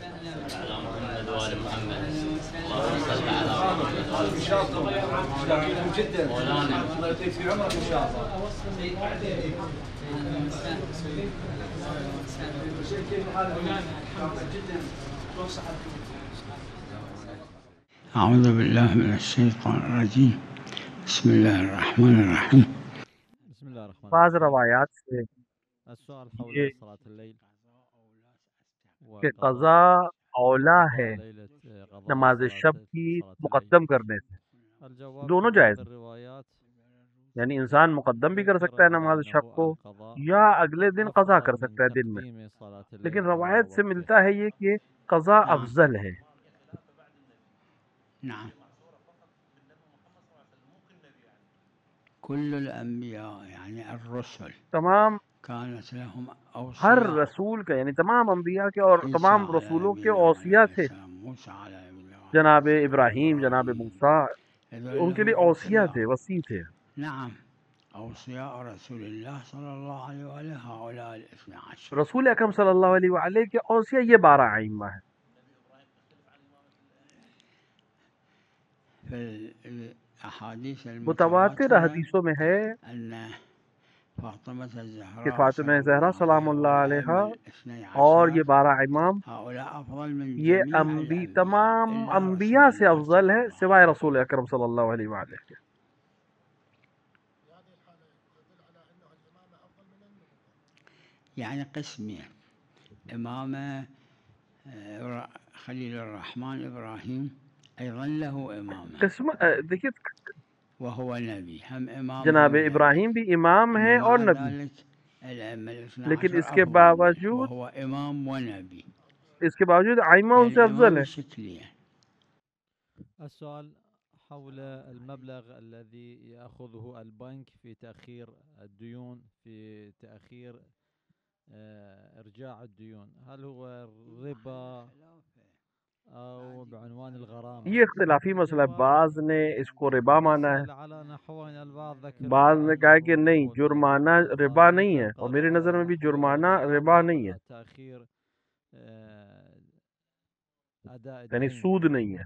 على محمد وآل محمد. اللهم صل على محمد وآل ان شاء الله جدا مولانا. الله يطيل في عمرك ان شاء الله. كيف حالك؟ جدا أعوذ بالله من الشيطان الرجيم. بسم الله الرحمن الرحيم. بسم الله الرحمن بعض الرحيم. روایات سے السؤال حول یہ صلاة الليل کہ وقضاء قضا اولا ہے ليلة قضاء نماز شب کی صلاة الليل. مقدم کرنے سے. الجواب دونوں في بعض جائز ہیں، الروايات یعنی انسان مقدم بھی کر ذكر سکتا ہے على نماز شب أنه کو القضاء یا اگلے دن قضا أفضل کر من سکتا ہے دن میں، تقديم صلاة الليل لیکن على روایت سے وقته. ملتا ہے یہ کہ قضا نعم. افضل ہے. نعم. كل الأنبياء يعني الرسل تمام كانت لهم ہر أوصياء. رسول کا، یعنی تمام انبیاء کے اور عيسى تمام على رسولوں کے نبينا اوصیاء عليه تھے. السلام، موسى على نبينا عليه جناب السلام، ابراہیم، جناب موسیٰ، هذول ان کے لیے لهم اوصیاء أوصياء. تھے، وصی تھے. نعم. أوصياء رسول الله صلى الله عليه وآله هؤلاء الاثنى عشر. رسول اکرم صلی اللہ علیہ وآلہ کے اوصیاء یہ 12 ائمہ ہیں. في الأحاديث متواتر المتواترة حدیثوں میں ہے أن فاطمة کہ الزهراء فاطمہ زہرا سلام اللہ علیہ الاثني اور یہ عشر 12 امام هؤلاء أفضل من یہ جميع الأنبياء تمام إلا انبیاء رسول سے الله افضل صلى ہے الله سوائے عليه رسول اکرم صلی اللہ علیہ وآلہ کے. يعني قسمين. إمام خليل الرحمن إبراهيم أيضا له إمامة قسم دیکھیے وهو نبي، هم إمام جناب هم نبي. ابراہیم بھی امام ہیں اور ومع نبی، ذلك الأئمة الاثنى لیکن عشر اس کے أفضل منه باوجود وهو إمام ونبي. ائمہ ان سے يعني افضل إمام ہے. شكليا. السؤال حول المبلغ الذي يأخذه البنك في تأخير الديون، في تأخير إرجاع الديون، هل هو ربا أو بعنوان الغرامة؟ یہ اختلافی مسئلہ ہے. بعض نے اس کو ربا مانا ہے، على نحو البعض ذكر بعض نے کہا کہ بأنه نہیں، جرمانہ ربا نہیں ہے، اور میری نظر میں بھی جرمانہ ربا نہیں ہے، تأخير أداء یعنی الدين. سود نہیں ہے.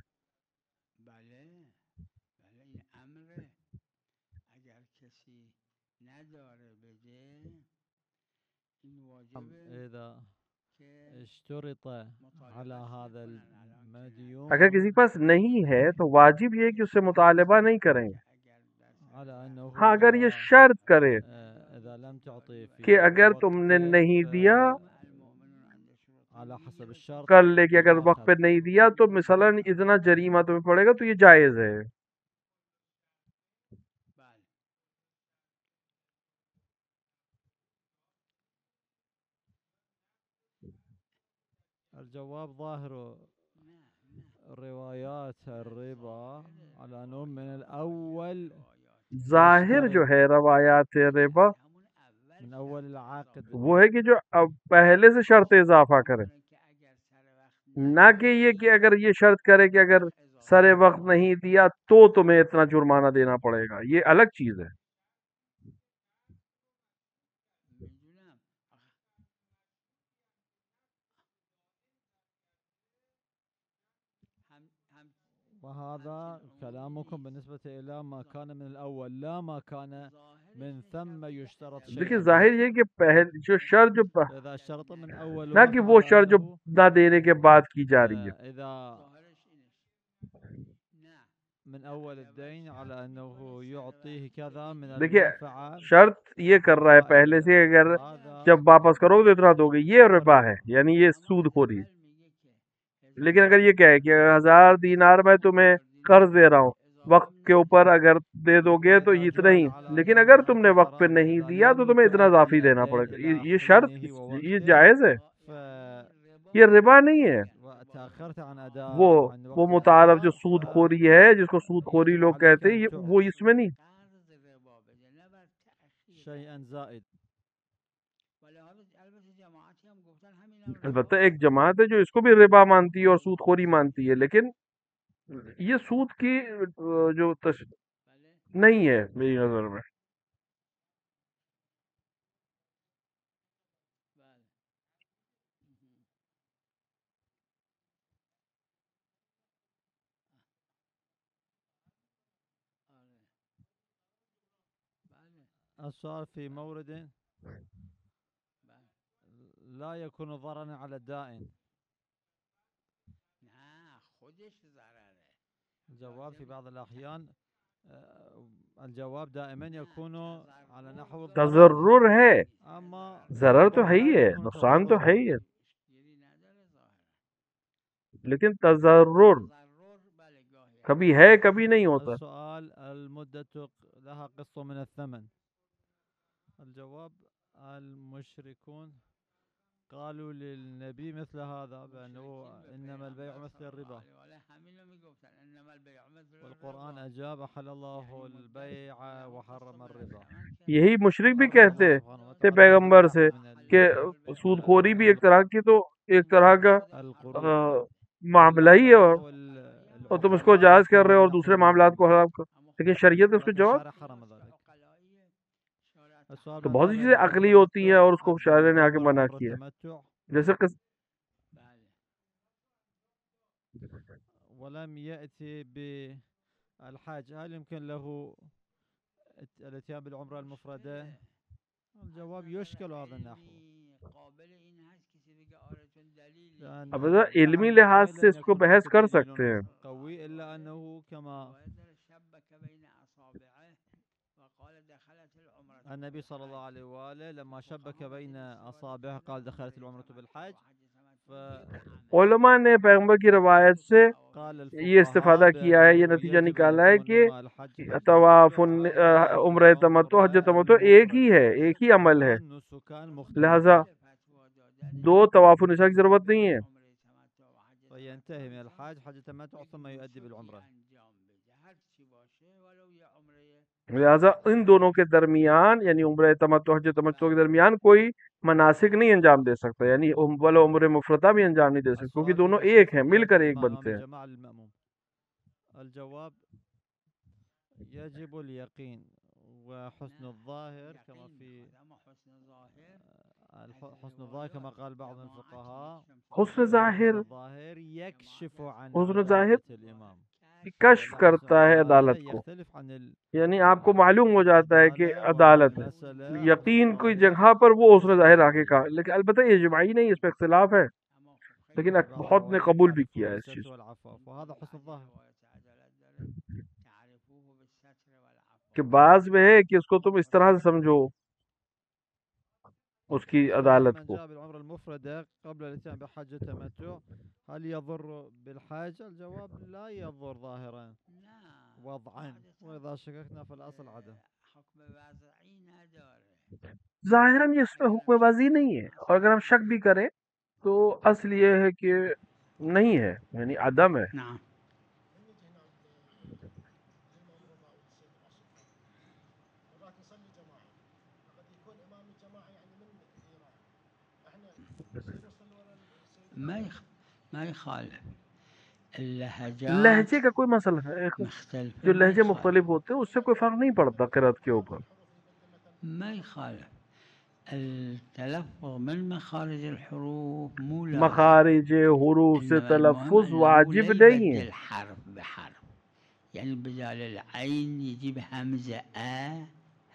إذا اشترط على هذا المديون اگر کسی کے پاس نہیں ہے تو واجب یہ ہے کہ اس سے مطالبہ نہیں کریں گے. على أنه ہاں اگر یہ شرط کرے إذا لم تعطي في کہ اگر تم نے وقته نہیں دیا على حسب الشرط کر لے کہ اگر وقت پہ نہیں دیا تو مثلا اتنا جریمہ تمہیں پڑے گا، تو یہ جائز ہے. الجواب ظاهر روايات الربا على أنه من الأول ظاہر جو ہے روایات ربا من أول العقد وہ ہے کہ جو اب پہلے سے شرط اضافہ کرے، نہ کہ یہ کہ اگر یہ شرط کرے کہ اگر سر وقت نہیں دیا تو تمہیں اتنا جرمانہ دینا پڑے گا. یہ الگ چیز ہے. وهذا كلامكم بالنسبة إلى ما كان من الأول، لا ما كان من ثم يشترط شيء. دیکھیں ظاہر یہ کہ پہلے جو شرط جو إذا اشترط من أول نہ کہ وہ شرط جو نہ دینے کے بعد کی جا رہی ہے. إذا من أول الدين على أنه يعطيه كذا من دیکھیے المنفعة. شرط یہ کر رہا ہے پہلے سے اگر جب واپس کرو گے تو اتنا دو گے، یہ ربا ہے، یعنی یہ سود خوری. لیکن اگر یہ کہے کہ 1000 دینار میں تمہیں قرض دے رہا ہوں، وقت کے اوپر اگر دے دو گے تو اتنا ہی، لیکن اگر تم نے وقت پہ نہیں دیا تو تمہیں اتنا اضافی دینا پڑے گا. یہ شرط یہ جائز ہے، یہ ربا نہیں ہے. وہ متعارف جو سود خوری ہے، جس کو سود خوری لوگ کہتے ہیں، وہ اس میں نہیں. البتہ ایک جماعت ہے جو اس کو بھی ربا مانتی ہے اور سود خوری مانتی ہے، لیکن یہ سود کی جو نہیں ہے میری نظر میں. السؤال في مورد لا يكون ضررا على الدائن. نه خودش ضرره. الجواب في بعض الأحيان الجواب دائما يكون على نحو الضرر، تضرر ہے، أما ضرر تو ہے ہی ہے، يكون نقصان تو تضرر. ہے ہی ہے، لیکن تضرر کبھی ہے کبھی نہیں ہوتا. السؤال المدة لها قسط من الثمن. الجواب المشركون قالوا للنبي مثل هذا بأنه إنما البيع مثل الربا، والقرآن أجاب أحل الله البيع وحرم الربا. یہی مشرک بھی کہتے تھے پیغمبر سے کہ سود خوری بھی ایک طرح کی تو ایک طرح کا معاملہ ہی ہے، اور تم اس کو جائز کر رہے ہو اور دوسرے معاملات کو حرام کر. لیکن شریعت نے اس کو جواب. تو بہت سی چیزیں عقلی ہوتی ہیں اور اس کو شاعر نے آگے منع کیا، جیسے ولم يأتي بالحج، هل يمكن له الاتيان بالعمرة المفردة؟ الجواب يشكل هذا النحو. اب علمی لحاظ سے اس کو بحث کر سکتے ہیں. قوي إلا أنه كما النبي صلى الله عليه وآله لما شبك بين أصابعه قال دخلت العمرة بالحج. علماء نے پیغمبر کی روایت سے یہ استفادہ کیا ہے، یہ نتیجہ نکالا ہے کہ طواف عمرہ تمتع حج تمتع ایک ہی ہے، ایک ہی عمل ہے، لہذا دو طواف النساء کی ضرورت نہیں ہے. فينتهي من الحج حج التمتع ثم يؤدي بالعمرة. لہذا ان دونوں کے درمیان یعنی عمرہ تمتع حج تمتع کے درمیان کوئی مناسک نہیں انجام دے سکتا، یعنی ولا عمرہ مفردہ بھی انجام نہیں دے سکتا، کیونکہ دونوں ایک ہیں، مل کر ایک بنتے ہیں. الجواب يجب اليقين وحسن الظاهر كما في حسن الظاهر كما قال بعض الفقهاء. حسن ظاہر يكشف عن حسن ظاہر الإمام، کشف کرتا ہے عدالت کو، یعنی آپ کو معلوم ہو جاتا ہے کہ عدالت ہے. یقین کوئی جگہ پر وہ حسن ظاہر آ کے کہا، لیکن البتہ یہ اجماعی نہیں، اس پہ اختلاف ہے، لیکن بہت نے قبول بھی کیا ہے اس چیز. کہ بعض میں ہے کہ اس کو تم اس طرح سے سمجھو اس کی عدالت کو. قبل الاتيان بحج التمتع هل يضر بالحاج؟ الجواب لا يضر ظاهرا وضعا، واذا شككنا فالاصل عدم. ظاہراً یہ اس میں حکم بازی نہیں ہے، اور اگر ہم شک بھی کریں تو اصل یہ ہے کہ نہیں ہے، یعنی عدم ہے. ما يخالف لہجے کا کوئی مسئلہ ہے، جو لہجے مختلف ہوتے ہیں اس سے کوئی فرق نہیں پڑتا قرأت کے اوپر. ما يخالف التلفظ من مخارج الحروف مو مخارج حروف سے تلفظ واجب نہیں ہے. الحرف بحرف يعني بدال العين يجيب همزة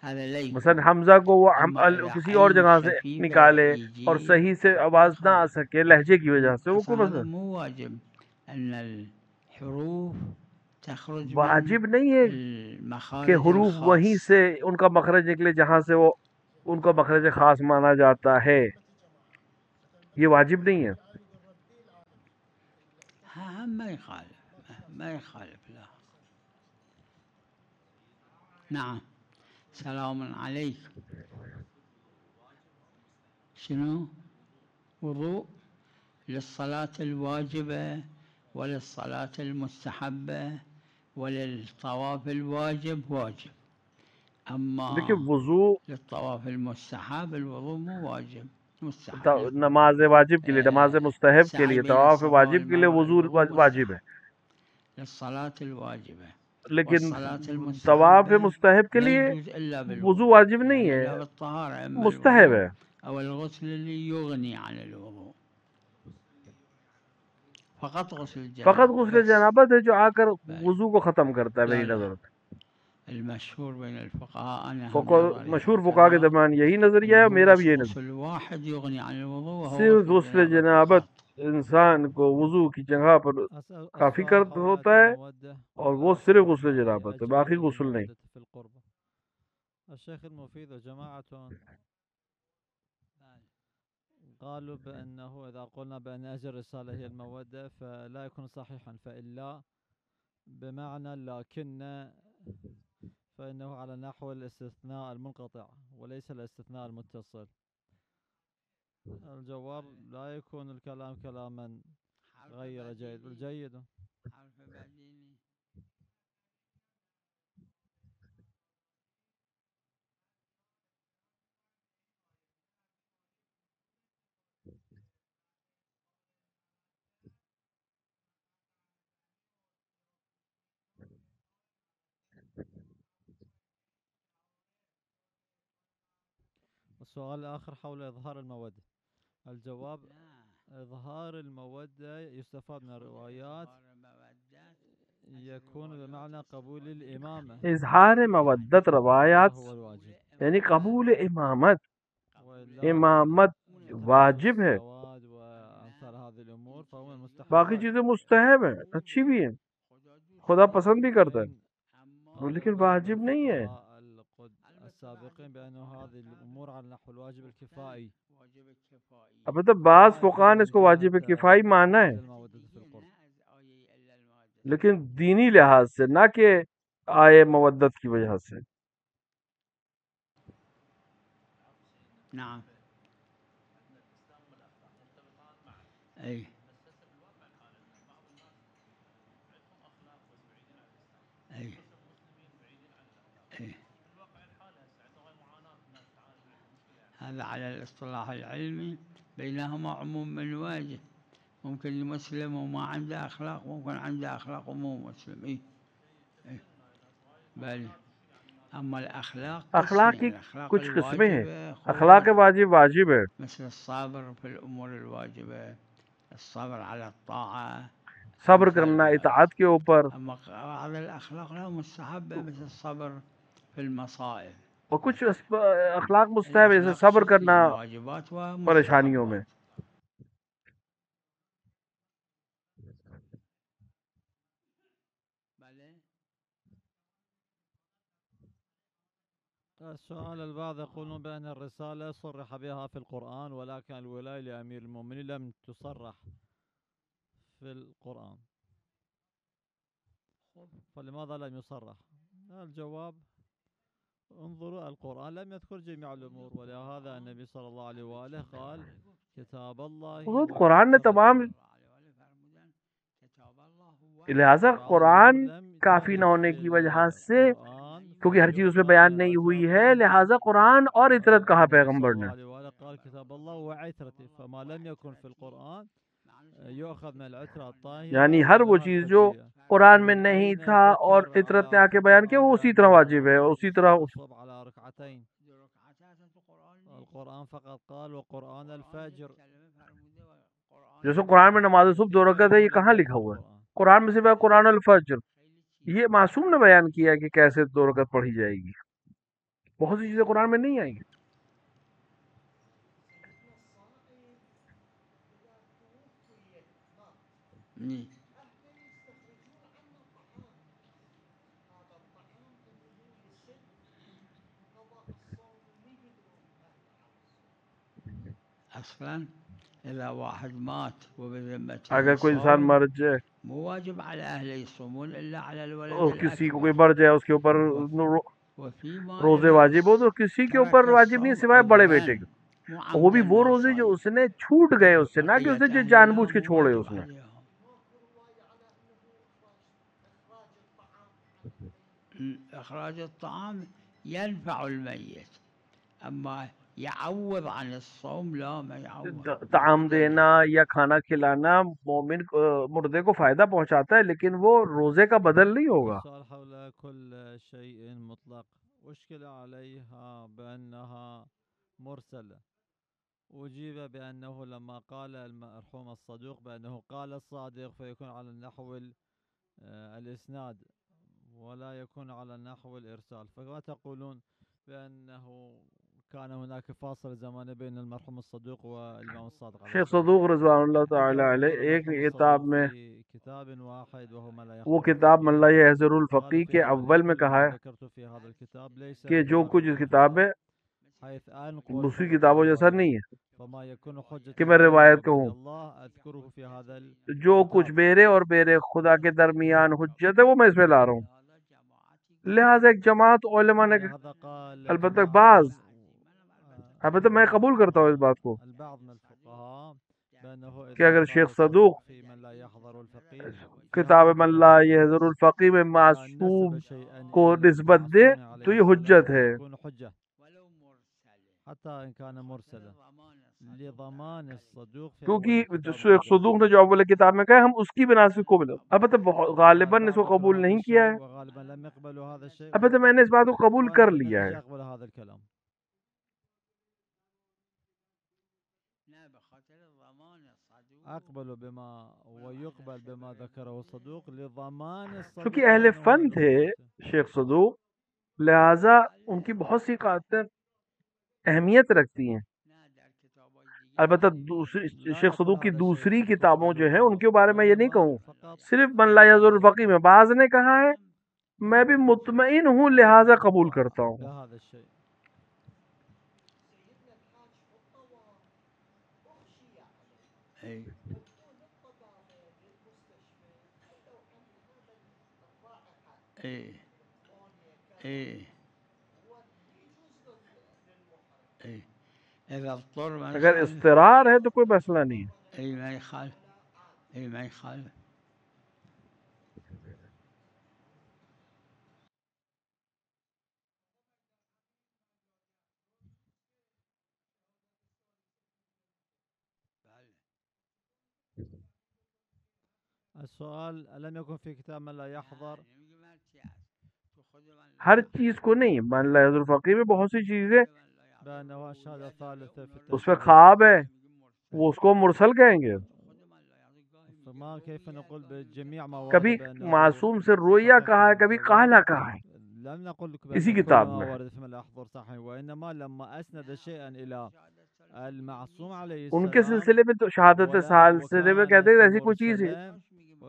هذا ليس. مثلا حمزہ کو وہ کسی اور جگہ سے نکالے اور صحیح سے آواز نہ آ سکے لہجے کی وجہ سے، وہ کوئی مسئلہ مو واجب ان الحروف تخرج واجب نہیں ہے کہ حروف وہیں سے ان کا مخرج نکلے جہاں سے وہ ان کا مخرج خاص مانا جاتا ہے، یہ واجب نہیں ہے. ہاں ما يخالف لا. نعم. سلام عليكم. شنو؟ وضوء للصلاة الواجبة وللصلاة المستحبة وللطواف الواجب واجب، اما لیکن وضو للطواف المستحب الوضوء مو واجب، مستحب. نماز واجب کے لیے، نماز مستحب کے لیے، طواف واجب کے لیے وضو واجب ہے، للصلاة الواجبة لیکن طواف مستحب کے لیے وضو واجب نہیں ہے، مستحب ہے. او الغسل اللي يغني عن الوضوء، فقط غسل جنابت ہے جو آ کر وضو کو ختم کرتا ہے میری نظر میں. المشهور بين الفقهاء أنا مشہور فقہا کے درمیان یہی نظریہ ہے، میرا بھی یہی نظریہ غسل واحد يغني عن الوضوء وهو صرف غسل جنابت انسان کو وضو کی جگہ پر کافی کر ہوتا ہے، اور وہ صرف غسل جنابت ہے، باقی غسل نہیں۔ الشيخ المفيد وجماعة قالوا بأنه إذا قلنا بأن أجل الرسالة هي المودة فلا يكون صحيحا، فإلا بمعنى لكن فإنه على نحو الاستثناء المنقطع وليس الاستثناء المتصل. الجواب لا يكون الكلام كلاما غير جيد بل جيد. السؤال الآخر حول إظهار المودة. الجواب إظهار المودة يستفاد من الروايات يكون بمعنى قبول الإمامة. اظہار مودت روایات یعنی قبول امامت، امامت واجب ہے، باقی چیزیں مستحب ہیں، اچھی بھی ہیں، خدا پسند بھی کرتا ہے، لیکن واجب نہیں ہے۔ السابقين بأنه هذه الأمور على نحو الواجب الكفائي. اب تو بعض فقہاء نے اس کو واجب کفائی مانا ہے، لیکن دینی لحاظ سے، نہ کہ آئے مودت کی وجہ سے۔ نعم أي أي أي هذا على الاصطلاح العلمي بينهما عموم من واجب، ممكن المسلم وما عنده أخلاق، ممكن عنده أخلاق ومو مسلم. إيه بل أما الأخلاق اخلاق کی الأخلاق کچھ قسمیں ہیں، الواجبة اخلاق واجب واجب ہے، مثل الصبر في الأمور الواجبة، الصبر على الطاعة، صبر کرنا اطاعت کے اوپر، أما بعض الأخلاق لا مستحبة مثل الصبر في المصائب، اور کچھ اخلاق مستحب ہے، جیسے صبر کرنا واجبات ومستحبات. پریشانیوں میں۔ السؤال البعض يقولون بأن الرسالة صرح بها في القرآن ولكن الولاية لأمير المؤمنين لم تصرح في القرآن، فلماذا لم يصرح؟ الجواب انظروا القرآن لم يذكر جميع الأمور، ولهذا النبي صلى الله عليه وآله قال كتاب الله، قرآن نے تمام، لہذا قرآن کافی نہ ہونے کی وجہ سے، کیونکہ ہر چیز اس میں بیان نہیں ہوئی ہے، لہٰذا قرآن اور عطرت کہا پیغمبر نے۔ یعنی ہر وہ چیز جو قرآن میں نہیں تھا اور عطرت نے آ کے بیان کیا، وہ اسی طرح واجب ہے، اسی طرح جیسے قرآن میں نماز صبح 2 رکعت ہے، یہ کہاں لکھا ہوا ہے؟ قرآن میں سے قرآن الفجر، یہ معصوم نے بیان کیا کہ کیسے 2 رکعت پڑھی جائے گی، بہت سی چیزیں قرآن میں نہیں آئیں گی۔ اصلا اذا واحد مات وبذمته اگر کوئی انسان مر جائے، مو واجب على اهل يصومون الا على الولد اور کسی کو کوئی مر جائے اس کے اوپر روزے واجب ہو، تو کسی کے اوپر واجب نہیں سوائے بڑے بیٹے کے، وہ بھی وہ روزے جو اس نے چھوٹ گئے اس سے، نہ کہ اسے جو جان بوجھ کے چھوڑے اس نے۔ اخراج الطعام ينفع الميت، اما يعوض عن الصوم لا ما يعوض۔ طعام دینا یا کھانا کھلانا مومن مردے کو فائدہ پہنچاتا ہے، لیکن وہ روزے کا بدل نہیں ہوگا۔ حول كل شيء مطلق أشكل عليها بأنها مرسلة، أجيب بأنه لما قال المرحوم الصدوق بأنه قال الصادق فيكون على النحو الإسناد، ولا يكون على نحو الإرسال. فما تقولون بأنه كان هناك فاصل زماني بين المرحوم الصدوق والإمام الصادق عليه شیخ السلام؟ صدوق رضوان اللہ تعالی ذكر علیہ ایک المرحوم کتاب الصدوق میں، في كتاب واحد وهو ما لا وہ يخضر کتاب من لا الفقيه، يحضر قالوا الفقih في کے هذا اول میں الكل کہا ما ہے ذكرت في هذا الكتاب ليس کہ جو کچھ اس بهذه کتاب ہے حيث أنقل دوسری فقط کتابوں جیسا الرواية، نہیں ہے فما يكون حجة کہ میں بيني روایت وبين کہوں. الله أذكره في هذا جو کچھ الكتاب. میرے اور میرے خدا کے درمیان حجت ہے وہ میں اس میں لا رہا ہوں. لہٰذا ایک جماعت علماء نے، لهذا قال البتہ جماعة بعض، البتہ میں قبول کرتا ہوں اس بات کو البعض من الفقهاء بأنه کہ إذا اگر قال شیخ الصدوق صدوق في من لا يحضر الفقيه کتاب جاء من لا كتاب يحضر مقدس الفقih میں إذا معصوم نسب شيئا کو إلى نسبت دے المعصوم تو عليه یہ حجت السلام ہے، يكون حجة حتى إن كان مرسلا لضمان الصدوق في أول کیونکہ الكتاب شیخ المقدس. صدوق نے جو اول کتاب میں کہا ہم اس کی بنا سے اس کو ملا. البتہ غالباً اس کو البعض يكره قبول هذا نہیں کیا الشيء ہے، وغالبا لم يقبلوا هذا الشيء، البتہ میں نے اس بات کو قبول کر وأنا لیا ہے. بالنتيجة أقبل هذا الكلام. أقبل بما ويقبل بما ذكره الصدوق لضمان الصدوق چونکہ اہل أنه فن من تھے أصحابه. شیخ صدوق، لہٰذا ان کی بہت سی قاعدیں اہمیت رکھتی ہیں. البتہ دوسری لا شیخ نقول صدوق کی هذا الشيء دوسری في كتب کتابوں جو ہیں ان کے العلماء، بارے میں یہ نہیں وإنما کہوں، فقط صرف من لا يحضر الفقih میں بعض نے کہا ہے، میں بھی مطمئن ہوں لہٰذا قبول کرتا ہوں. بهذا الشيء. اي اي اي اي اذا اضطر ما اگر يخالف. اضطرار ہے تو کوئی مسئلہ نہیں ہے. اي ما يخالف، اي ما يخالف. السؤال: ألم يكن في كتاب من لا يحضر؟ ہر چیز کو نہیں، من لا يحضر الفقih میں بہت سی چیزیں بأنه الشهادة الثالثة في اس میں التشهد. خواب ہے، وہ اس کو مرسل کہیں گے. فما كيف نقول بجميع ما ورد کبھی بأنه معصوم سے رویا صحيح کہا ہے، في کبھی الرواية؟ قالا کہا ہے لم نقل لك اسی بأن كل کتاب ما میں. ورد في من لا يحضر صحيح، وإنما لما أسند شيئا إلى المعصوم عليه ان کے السلام سلسلے میں تو شہادت سلسلے میں کہتے ہیں ایسی کوئی چیز ہے.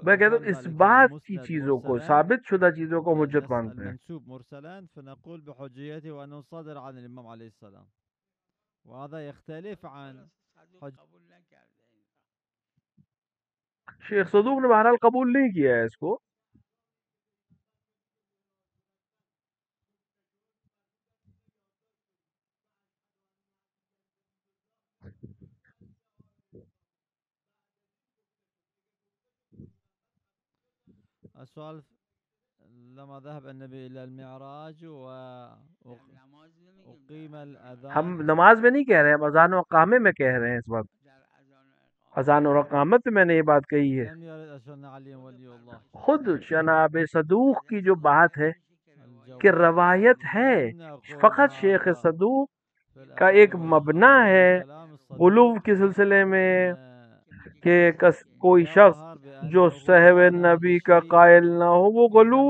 میں کہتا ہوں اس بات کی چیزوں کو، ثابت شدہ چیزوں کو حجت مانتے ہیں. المنسوب مرسلا فنقول بحجيته وأنه صادر عن الإمام عليه السلام، وهذا يختلف عن شیخ صدوق نے بہرحال قبول نہیں کیا ہے اس کو. السؤال: لما ذهب النبي إلى المعراج وأقيم الأذان. ہم نماز میں نہیں کہہ رہے ہیں، ہم اذان و اقامے میں کہہ رہے ہیں. اس وقت اذان اور اقامت میں نے یہ بات کہی ہے. لم يرد أشهرنا علي ولي الله. خود جناب صدوق کی جو بات ہے کہ روایت ہے، فقط شیخ صدوق کا ایک مبنا ہے غلو کے سلسلے میں کہ کوئی شخص جو صحب نبی کا قائل نہ ہو وہ غلو،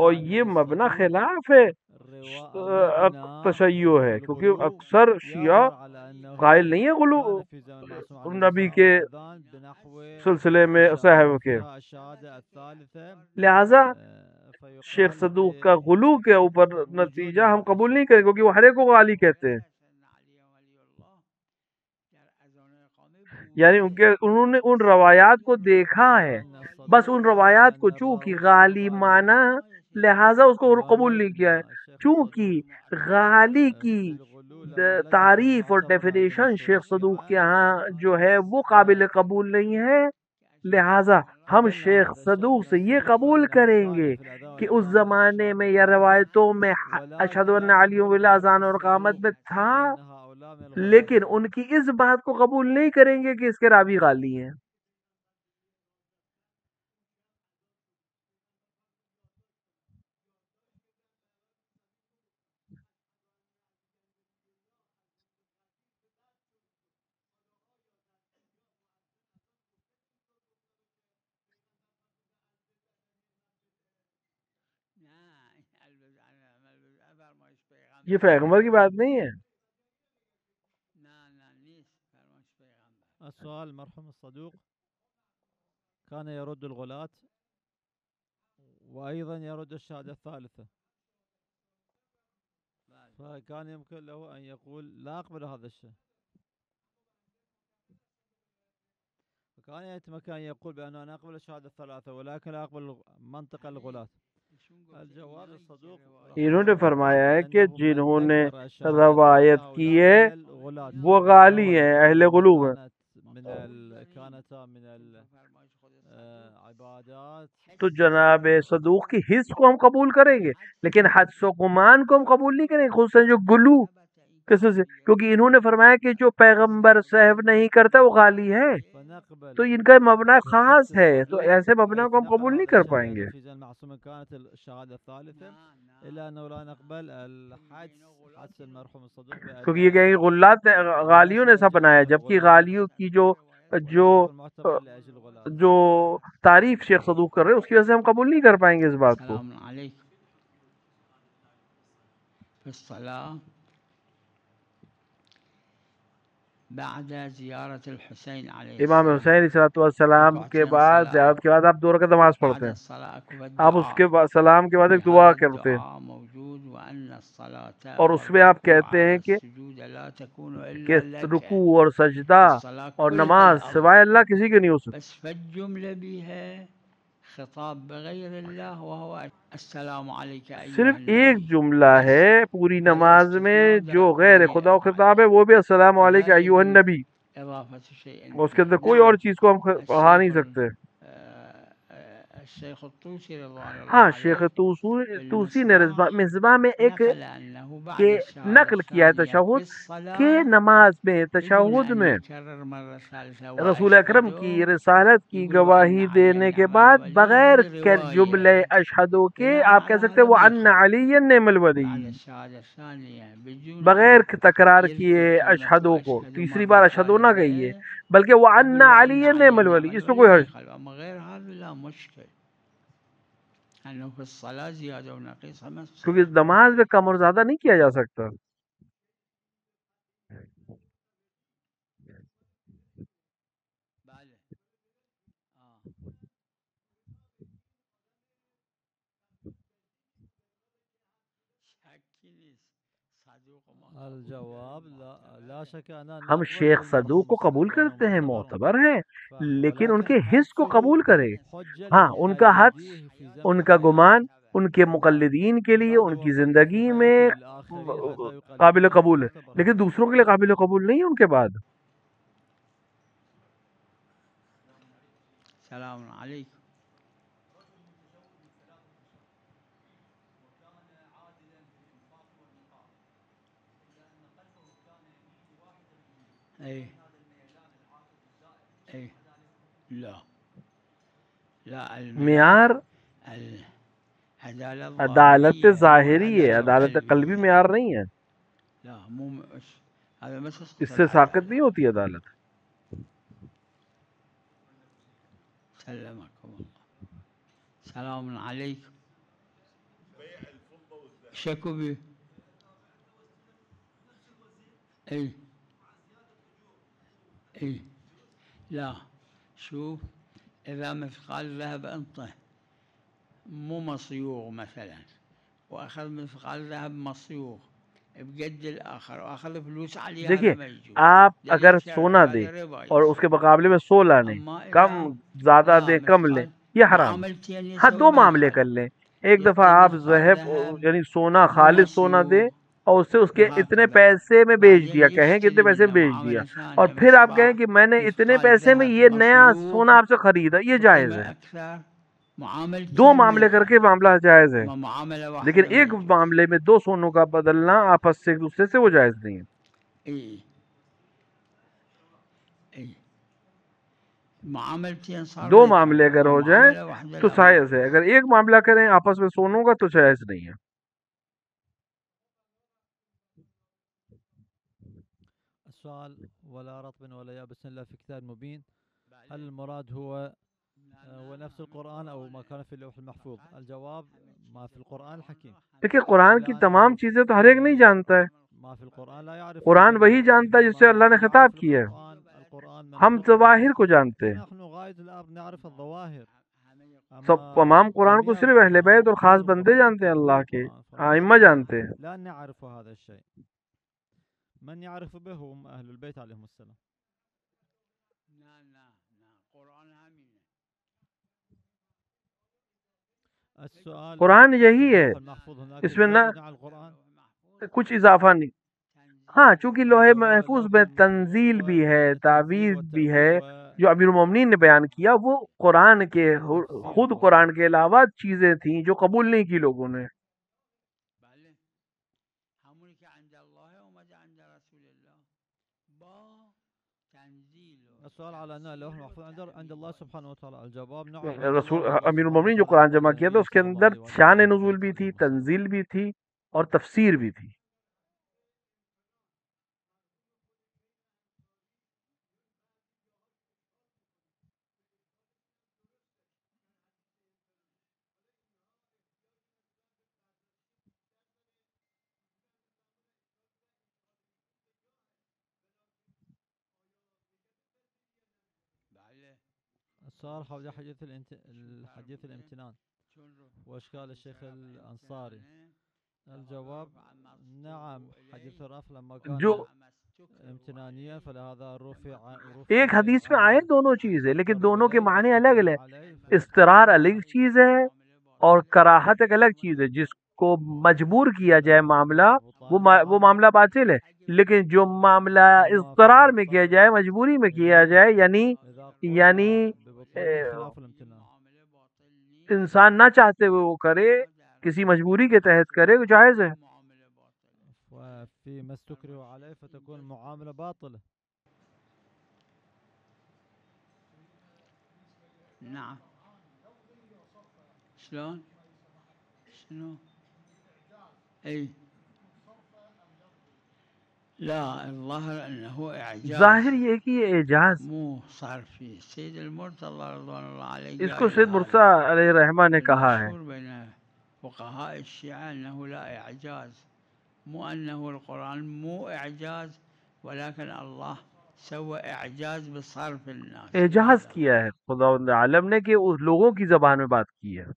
اور یہ مبنا خلاف ہے تشیع ہے، کیونکہ اکثر شیعہ قائل نہیں ہے غلو نبی کے سلسلے میں صحب کے. لہذا شیخ صدوق کا غلو کے اوپر نتیجہ ہم قبول نہیں کریں، کیونکہ وہ ہر ایک کو غالی کہتے ہیں. یعنی انہوں نے ان روایات کو دیکھا ہے، بس ان روایات کو چونکہ غالی مانا لہذا اس کو قبول نہیں کیا ہے. چونکہ غالی کی تعریف اور ڈیفینیشن شیخ صدوق کے ہاں جو ہے وہ قابل قبول نہیں ہے، لہذا ہم شیخ صدوق سے یہ قبول کریں گے کہ اس زمانے میں یا روایتوں میں اشہد ان علی ولا اذان اور اقامت میں تھا، لیکن ان کی اس بات کو قبول نہیں کریں گے کہ اس کے راوی غالی ہیں. یہ پیغمبر کی بات نہیں ہے. السؤال المرحوم الصدوق كان يرد الغلاة وأيضا يرد الشهادة الثالثة، فكان يمكن له أن يقول لا أقبل هذا الشيء، فكان يتمكن أن يقول بأنه أنا أقبل الشهادة الثلاثة ولكن لا أقبل منطق الغلاة. الجواب الصدوق انہوں نے فرمایا ہے کہ جنہوں نے روایت کی ہے وہ غالی ہیں، اہل غلو ہیں. تو جناب صدوق کی حس کو ہم قبول کریں گے، لیکن حدس و گمان کو ہم قبول نہیں کریں گے، خصوصاً جو گلو کس سے، کیونکہ انہوں نے فرمایا کہ جو پیغمبر صحب نہیں کرتا وہ غالی ہے، تو ان کا مبنا خاص ہے، تو ایسے مبنا کو ہم قبول نہیں کر پائیں گے. کیونکہ یہ کہیں گے غلات غالیوں نے ایسا بنایا، جبکہ غالیوں کی جو تعریف شیخ صدوق کر رہے ہیں اس کی وجہ سے ہم قبول نہیں کر پائیں گے اس بات کو. امام حسین علیہ السلام کے بعد زیارت کے بعد آپ 2 رکعت نماز پڑھتے ہیں، آپ اس کے بعد سلام کے بعد ایک دعا کرتے ہیں، اور اس میں آپ کہتے ہیں کہ رکوع اور سجدہ اور نماز سوائے اللہ کسی کے نہیں ہو سکتی. صرف ایک جملہ ہے پوری نماز میں جو غیر خدا و خطاب ہے، وہ بھی السلام علیکم ایھا النبی، اس کے اندر کوئی اور چیز کو ہم پڑھا نہیں سکتے. ہاں شیخ توسی نے مصباح میں ایک کہ نقل کیا ہے تشہد کہ نماز میں تشہد میں رسول اکرم کی رسالت کی گواہی دینے کے بعد بغیر جملے اشہدو کے آپ کہہ سکتے وَأَنَّ عَلِيًّا نِعْمَ الْوَلِيُّ، بغیر تکرار کیے اشہدو کو، تیسری بار اشہدو نہ کہیے بلکہ وَأَنَّ عَلِيًّا نِعْمَ الْوَلِيُّ، اس میں کوئی حرج. کیونکہ نماز میں کم اور زیادہ نہیں کیا جا سکتا. ہم شیخ صدوق کو قبول کرتے ہیں، معتبر ہیں، لیکن ان کے حس کو قبول کریں. ہاں ان کا حدس، ان کا گمان ان کے مقلدین کے لیے ان کی زندگی میں قابل قبول ہے، لیکن دوسروں کے لیے قابل قبول نہیں ہے ان کے بعد. السلام علیکم. معیار عدالت ظاہری ہے، عدالت قلبی معیار نہیں ہے، اس سے ساقط نہیں ہوتی عدالت. السلام علیکم. شكوبي اي لا شوف اذا مثقال ذهب انطه مو مصيوغ مثلا، واخذ مثقال ذهب مصيوغ بقد الاخر واخذ فلوس عليه. دیکھیے آپ اگر سونا دیں اور اس کے مقابلے میں 16 لیں، کم زیادہ دیں کم لیں، یہ حرام. ہاں 2 معاملے کر لیں، ایک دفعہ آپ ذهب یعنی سونا خالص سونا دیں اور اس سے اس کے اتنے پیسے میں بیچ دیا، کہیں کہ اتنے پیسے میں بیچ دیا، اور پھر آپ کہیں کہ میں نے اتنے پیسے میں یہ نیا سونا آپ سے خریدا، یہ جائز ہے. 2 معاملے کر کے معاملہ جائز ہے، لیکن ایک معاملے میں 2 سونوں کا بدلنا آپس سے ایک دوسرے سے وہ جائز نہیں ہے. دو معاملے اگر ہو جائیں تو جائز ہے، اگر ایک معاملہ کریں آپس میں سونوں کا تو جائز نہیں ہے. السؤال ولا رطب ولا يابس إلا في كتاب مبين، هل المراد هو نفس القرآن أو ما كان في اللوح المحفوظ؟ الجواب ما في القرآن الحكيم دیکھیے قرآن کی تمام چیزیں تو ہر ایک نہیں جانتا ہے. ما في القرآن لا يعرف قرآن وہی جانتا ہے جس سے اللہ نے خطاب کیا ہے. ہم ظواہر کو جانتے ہیں. نحن غاية الأمر نعرف الظواهر. سب تمام قرآن کو صرف اہل بیت اور خاص بندے جانتے ہیں، اللہ کے ائمہ جانتے ہیں. لا نعرف هذا الشيء. من يعرف به هم أهل البيت عليهم السلام. قرآن یہی ہے، اس میں نہ کچھ اضافہ نہیں. ہاں چونکہ لوح محفوظ میں تنزیل بھی ہے، تعویذ بھی ہے، جو امیر المومنین نے بیان کیا وہ قرآن کے خود قرآن کے علاوہ چیزیں تھیں جو قبول نہیں کی لوگوں نے. السؤال على أن اللوح المحفوظ عند الله سبحانه وتعالى. الجواب نعم. رسول امیر المومنین جو قرآن جمع کیا تھا اس کے اندر شان نزول بھی تھی، تنزیل بھی تھی اور تفسیر بھی تھی. السؤال حول حديث الامتنان واشكال الشيخ الانصاري. الجواب نعم، حديث الرفع لما كان جو امتنانيا فلهذا رفع. ایک حدیث میں آئے دونوں چیز ہے لیکن دونوں کے معنی الگ الگ. اضطرار الگ چیز ہے اور کراہت ایک الگ چیز ہے. جس کو مجبور کیا جائے معاملہ وہ معاملہ باطل ہے، لیکن جو معاملہ اضطرار میں کیا جائے، مجبوری میں کیا جائے، یعنی انسان نہ چاہتے ہوئے وہ کرے، کسی مجبوری کے تحت کرے، وہ جائز ہے. فيما استكرهوا عليه فتكون معاملة باطلة. نعم. شلون؟ شنو؟ اي لا الظاهر انه اعجاز. ظاہر یہ کہ یہ اعجاز مو صرفی. سید المرتضی رضوان اللہ علیہ اس کو سید مرتضی علیہ رحمہ نے کہا ہے. بین فقهاء الشیعہ انه لا اعجاز، مو انه القرآن مو اعجاز ولكن اللہ سوى اعجاز بصرف الناس. اعجاز کیا ہے خداوند عالم نے کہ اس لوگوں کی زبان میں بات کی ہے.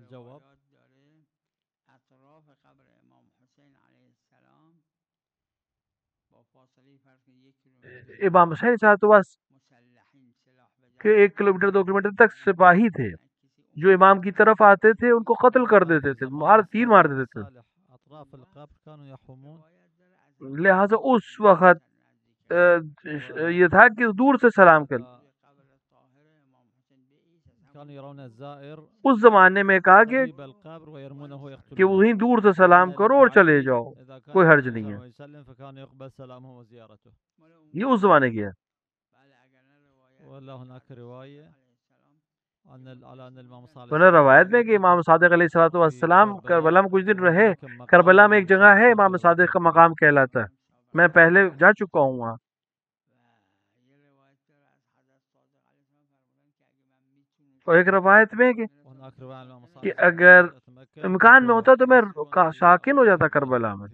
الجواب اطراف قبر امام حسین علیہ السلام با فاصله فرق 1 کیلومتر امام حسین صاحب تو بس کہ 1 کلومیٹر 2 کلومیٹر تک سپاہی تھے جو امام کی طرف آتے تھے، ان کو قتل کر دیتے تھے، تیر مار دیتے تھے. اطراف القبر كانوا يحومون. لہذا اس وقت یہ تھا کہ دور سے سلام کر. اس زمانے میں کہا کہ وہیں دور سے سلام کرو اور چلے جاؤ، کوئی حرج نہیں ہے. یہ اس زمانے کی ہے. روایت میں کہ امام صادق علیہ السلام کربلا میں کچھ دن رہے. کربلا میں ایک جگہ ہے امام صادق کا مقام کہلاتا ہے، میں پہلے جا چکا ہوں وہاں. اور ایک روایت میں کہ اگر امکان میں ہوتا تو میں ساکن ہو جاتا کربلا میں.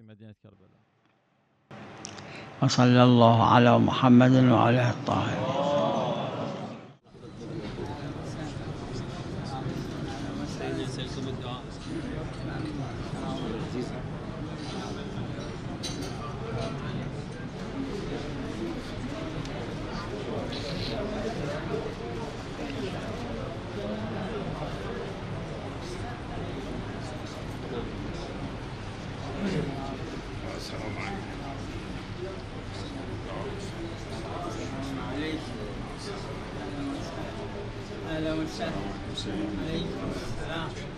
وصلی اللہ علی محمد وعلی الطاہرین. اهلا وسهلا. عليكم السلام.